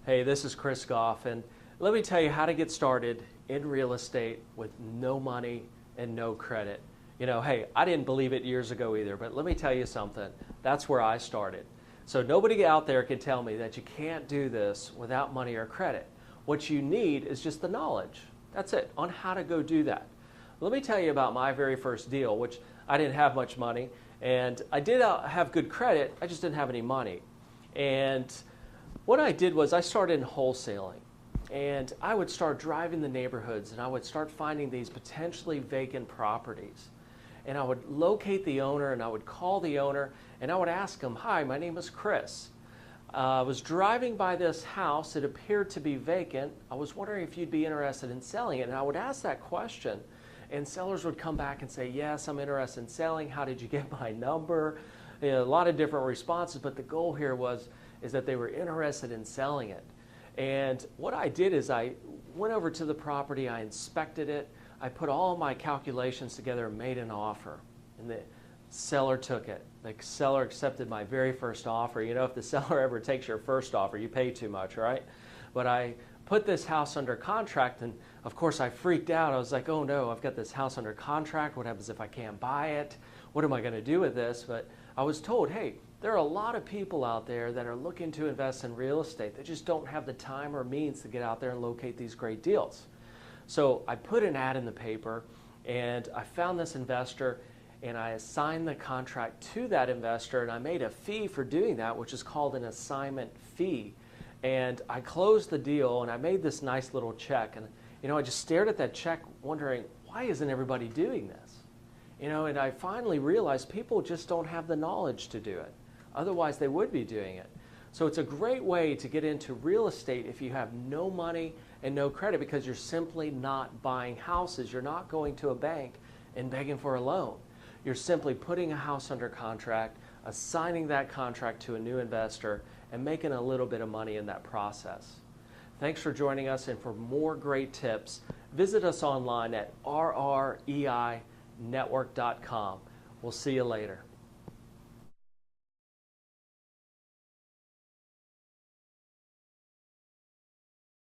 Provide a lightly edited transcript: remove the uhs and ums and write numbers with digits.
Hey, this is Chris Goff, and let me tell you how to get started in real estate with no money and no credit. Hey, I didn't believe it years ago either, but let me tell you something. That's where I started. So nobody out there can tell me that you can't do this without money or credit. What you need is just the knowledge. That's it, on how to go do that. Let me tell you about my very first deal, which I didn't have much money, and I did have good credit, I just didn't have any money. And what I did was I started in wholesaling, and I would start driving the neighborhoods, and I would start finding these potentially vacant properties. And I would locate the owner, and I would call the owner, and I would ask him, "Hi, my name is Chris. I was driving by this house. It appeared to be vacant. I was wondering if you'd be interested in selling it." And I would ask that question, and sellers would come back and say, "Yes, I'm interested in selling. How did you get my number?" A lot of different responses, but the goal here is that they were interested in selling it. And what I did is I went over to the property, I inspected it, I put all my calculations together and made an offer. And the seller took it. The seller accepted my very first offer. If the seller ever takes your first offer, you pay too much, right? But I put this house under contract, and of course I freaked out. I was like, oh no, I've got this house under contract. What happens if I can't buy it? What am I going to do with this? But I was told, hey, there are a lot of people out there that are looking to invest in real estate. They just don't have the time or means to get out there and locate these great deals. So I put an ad in the paper, and I found this investor, and I assigned the contract to that investor, and I made a fee for doing that, which is called an assignment fee. And I closed the deal, and I made this nice little check. And I just stared at that check wondering, why isn't everybody doing this? And I finally realized people just don't have the knowledge to do it. Otherwise, they would be doing it. So it's a great way to get into real estate if you have no money and no credit, because you're simply not buying houses. You're not going to a bank and begging for a loan. You're simply putting a house under contract, assigning that contract to a new investor, and making a little bit of money in that process. Thanks for joining us, and for more great tips, visit us online at rreinetwork.com. We'll see you later.